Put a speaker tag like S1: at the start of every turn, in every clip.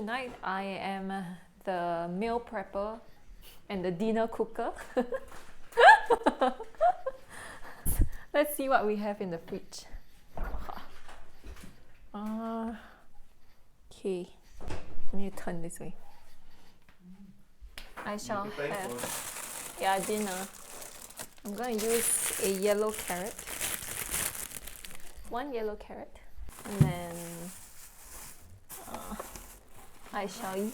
S1: tonight I am the meal prepper and the dinner cooker. Let's see what we have in the fridge. Okay, let me turn this way. I shall have, dinner. I'm going to use a yellow carrot. One yellow carrot. And then I shall use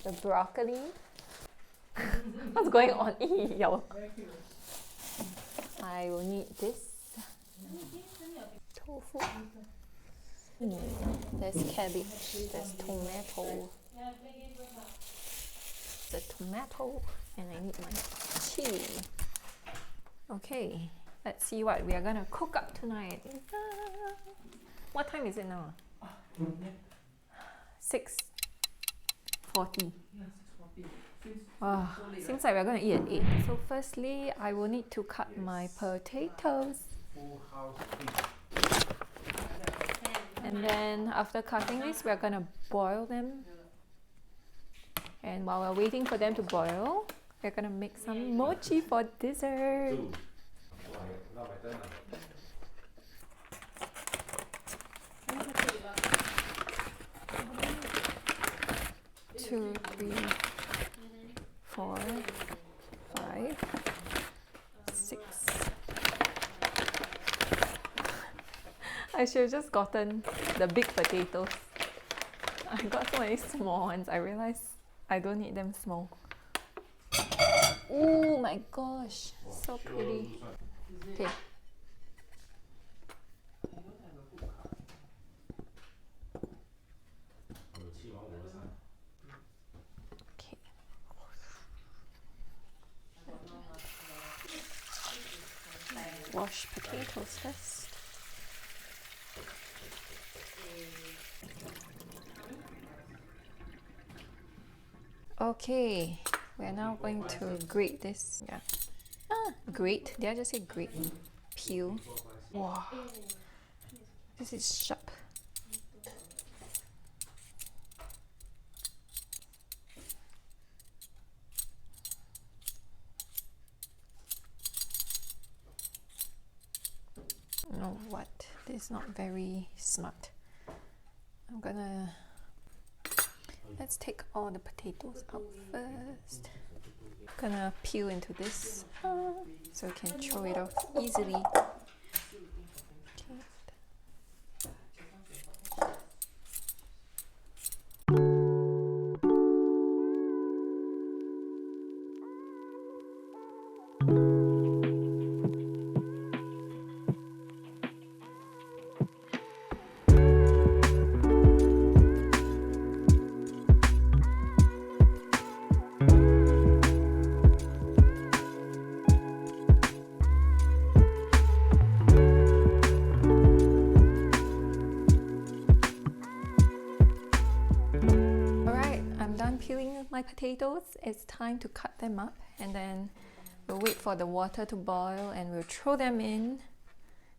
S1: the broccoli. What's going on? I will need this tofu. There's cabbage, there's tomato. The tomato, and I need my chili. Okay, let's see what we are gonna cook up tonight. What time is it now? 6:40. Seems like we're gonna eat at 8. So firstly, I will need to cut my potatoes. And then after cutting this, we're gonna boil them. And while we're waiting for them to boil, we're gonna make some mochi for dessert. 2, 3, 4, 5, 6. I should have just gotten the big potatoes. I got so many small ones. I realized I don't need them small. Oh my gosh, so pretty. Okay. Wash potatoes first. Okay, we're now going to grate this. Grate? Did I just say grate? Peel. Wow, this is sharp. You know what? This is not very smart. Let's take all the potatoes out first. Gonna peel into this so we can throw it off easily. Peeling my potatoes, it's time to cut them up, and then we'll wait for the water to boil and we'll throw them in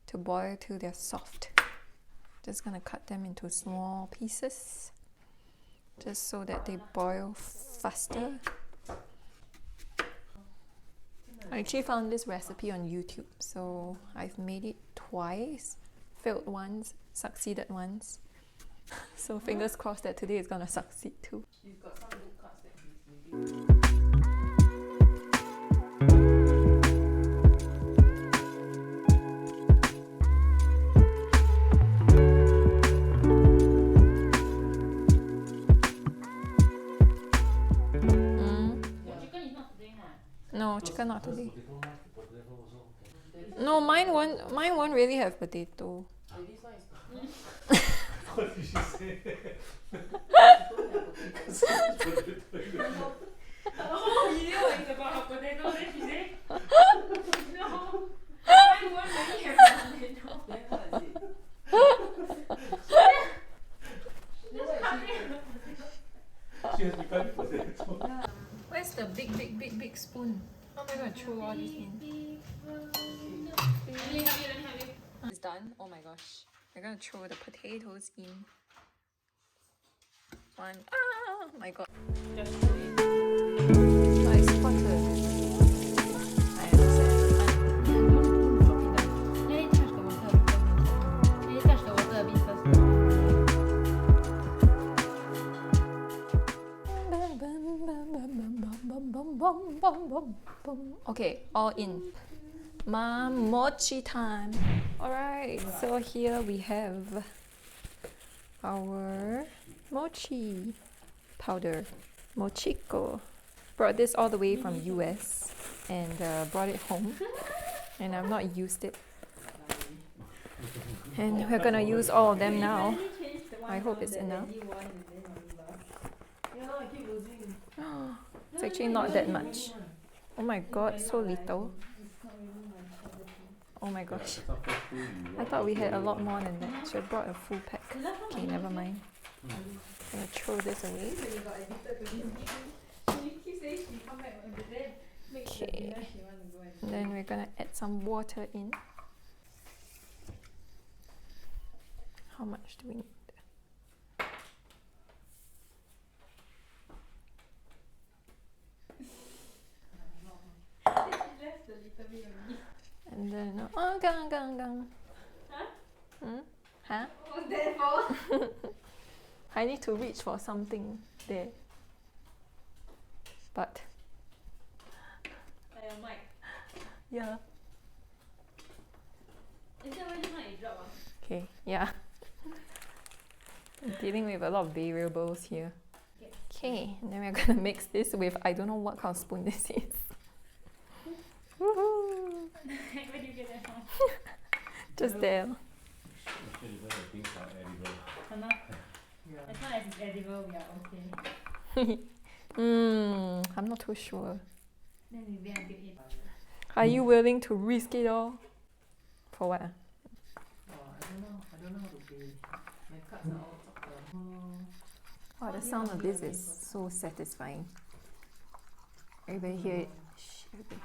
S1: to boil till they're soft. Just gonna cut them into small pieces just so that they boil faster. I actually found this recipe on YouTube, so I've made it twice. Failed once, succeeded once. So fingers crossed that today is gonna succeed too.
S2: He's got some good cuts that he's maybe.
S3: Chicken is not today, huh?
S1: No, chicken not today. No, mine won't really have potato.
S2: This one is
S4: What did she say?
S3: Oh, you know it's about her potato, then she say, no, I won't really have potato.
S2: then what is it?
S3: Just cut it.
S4: She has become potato.
S1: Where's the big spoon? How am I gonna throw all these in?
S3: Let me help you.
S1: It's done. Oh my gosh. We're gonna throw the potatoes in. One. Ah, my god.
S2: Just throw it.
S1: I spotted. I understand.
S3: Let it touch the water a bit first. Let it touch the water a bit first.
S1: Okay, all in. Mochi time. Alright, so here we have our mochi powder. Mochiko. Brought this all the way from US and brought it home. And I've not used it. And we're gonna use all of them now. I hope it's enough.
S2: Yeah, I keep losing.
S1: It's actually not that much. Oh my god, so little. Oh my gosh. I thought we had a lot more than that. Should have brought a full pack. Okay, never mind. I'm gonna throw this away.
S3: When you got addicted to this game, she keeps saying she come back and then makes the
S1: Okay.
S3: dinner she want to go and
S1: And then we're gonna add some water in. How much do we need?
S3: left a little bit only.
S1: And then oh gang.
S3: Huh?
S1: Hmm? Huh?
S3: What was that for?
S1: I need to reach for something there. But
S3: Like your mic.
S1: yeah.
S3: Is that why just now it drop?
S1: Okay, yeah. I'm dealing with a lot of variables here. Okay, and then we're gonna mix this with I don't know what kind of spoon this is. Woohoo!
S3: Where do you get that from?
S1: Just there.
S3: Hannah,
S2: Yeah.
S3: as long as it's edible, we are okay.
S1: I'm not too sure.
S3: Then we wait until it.
S1: Are you willing to risk it all? For what?
S2: Oh, I don't know how to play. My cards are all chopped down. Oh.
S1: Wow, the sound of this is so satisfying. Everybody hear it? Shh, everybody.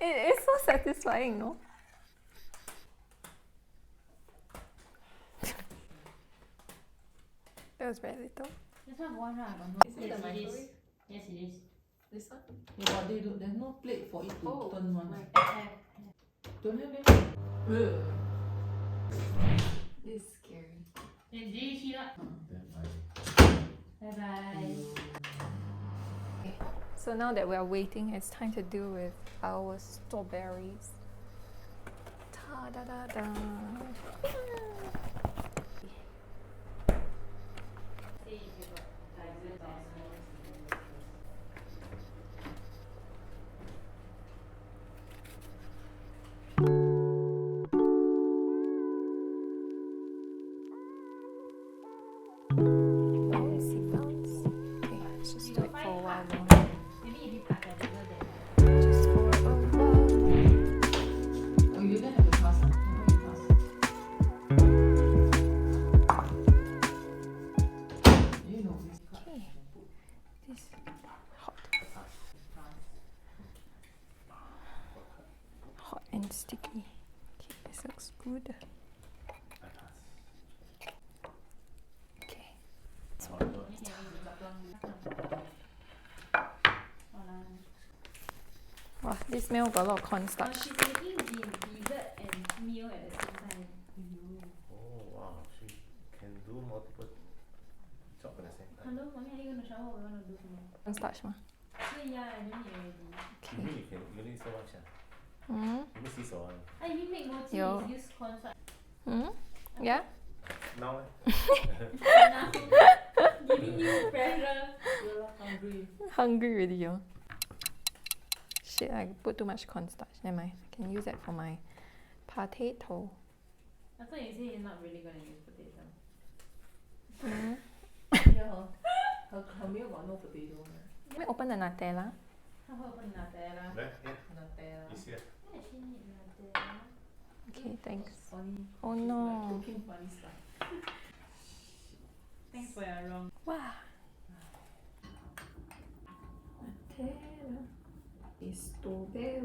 S1: It's so satisfying, no? That was very little.
S3: This one one right?
S2: Is it
S3: Yes,
S2: the
S3: it is.
S2: microwave?
S3: Yes, it is.
S2: This one? Yeah, but they do, there's no plate for it to turn one. Don't have it? Ugh. This is scary.
S3: Then did you heat up? Bye bye.
S1: So now that we're waiting, it's time to deal with our strawberries. Ta da da da.
S3: See if you got
S1: Bouncy, bounce. Okay, let's just do it for a while more.
S3: maybe if you cut the liver then.
S1: Just for a while.
S2: Oh, you didn't have a task? I thought you task. You know, this card.
S1: Okay. This hot. Hot and sticky. Okay, this looks good. Okay. Wow, this meal got a lot of cornstarch.
S3: She's making dessert and meal at the same time.
S5: Oh wow, she can do multiple job at the same time.
S3: Hello, mommy, are you gonna shower? We wanna do tomorrow.
S1: Cornstarch, ma.
S3: So yeah, I don't need already.
S5: You mean you need so much ah?
S1: Hmm?
S5: You need 洗手 ah?
S3: I if you make mochi,
S1: Yo.
S3: use cornstarch.
S1: Hmm? Yeah?
S5: Now eh?
S3: Now, giving you pressure.
S2: You're hungry.
S1: Hungry already, yo. Shit, I put too much cornstarch. Never mind. I can use that for my potato.
S3: I thought you said you're not really gonna use potato.
S1: Hmm?
S2: Yeah, her meal got no potato.
S1: Let me open the Nutella.
S3: How about Nutella?
S5: There, yeah,
S2: Nutella.
S5: it's here.
S3: Why does she need Nutella?
S1: Okay, thanks.
S2: Funny.
S1: Oh
S2: She's
S1: no.
S2: like cooking funny stuff.
S3: Thanks for your wrong.
S1: Wow. Nutella. Strawberry.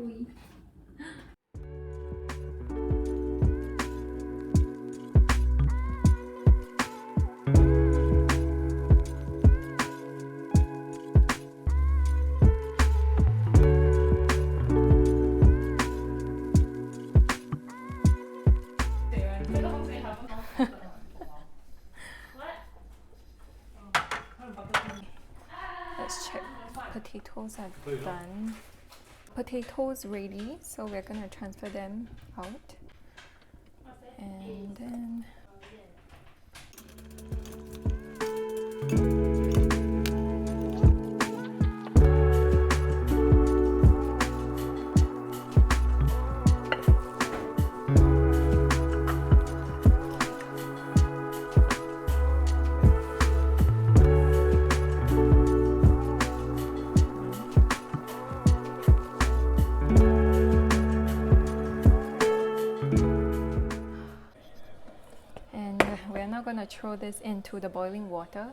S1: potatoes are done. Potatoes ready, so we're gonna transfer them out. And then we're now gonna throw this into the boiling water.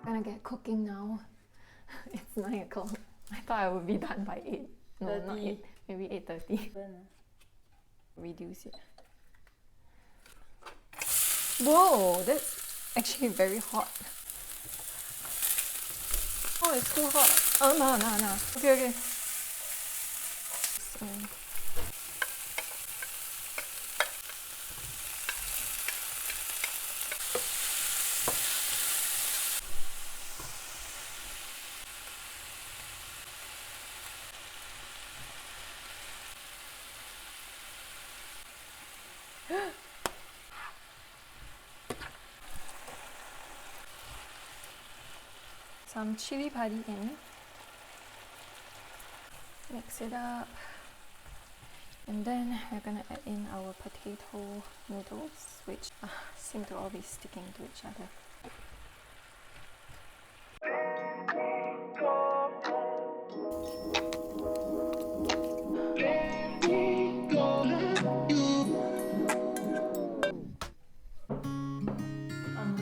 S1: Gonna get cooking now. It's 9 o'clock. I thought I would be done by 8. No, not 8. Maybe 8:30. Reduce it. Whoa, that's actually very hot. Oh, it's too hot. Oh, no. Okay. So, some chili padi in. Mix it up. And then we're gonna add in our potato noodles, which seem to all be sticking to each other.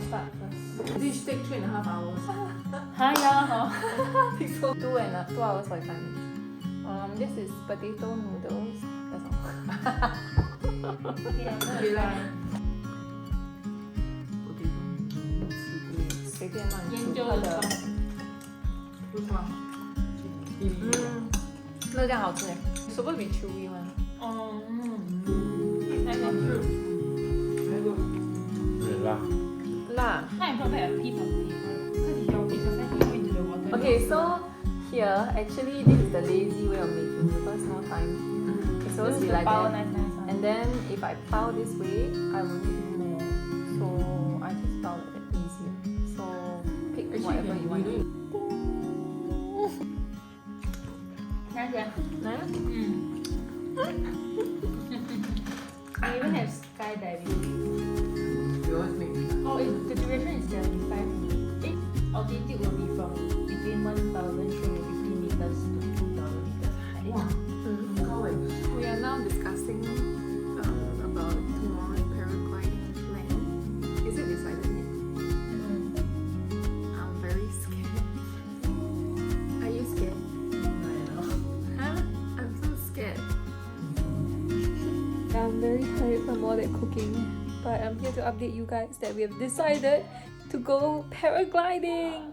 S3: Start first.
S2: This take 3.5 hours.
S3: Hi, y'all.
S1: So 2 hours 45 minutes. This is potato noodles. That's all.
S2: Okay lah. Potato.
S1: 随便乱
S3: 研
S1: 煮它的，
S3: 究的方法。
S2: 不错。
S1: 那这样好吃欸。It's supposed to be chewy one.
S3: 哦，还没吃。
S2: 还有
S5: 对啦。
S1: 辣。
S3: 那你 probably a piece of paper. Because your piece of paper go into the water.
S1: Okay, so here actually this is the lazy way of making because no time. It's supposed to be like
S3: power
S1: that.
S3: nice.
S1: And then if I pile this way, I will need more. So I just pile it easier. So pick whatever you want.
S3: 拿起来。
S1: Nah?
S3: I even have skydiving.
S2: You always make me.
S3: Oh, the duration is 75 minutes. Altitude will be from between 1,350 meters to 2,000 meters high.
S2: Wow.
S1: We are now discussing about tomorrow paragliding plan. Is it decided yet? I'm very scared. Are you scared? Huh? I'm so scared. I'm very tired from all that cooking, but I'm here to update you guys that we have decided to go paragliding.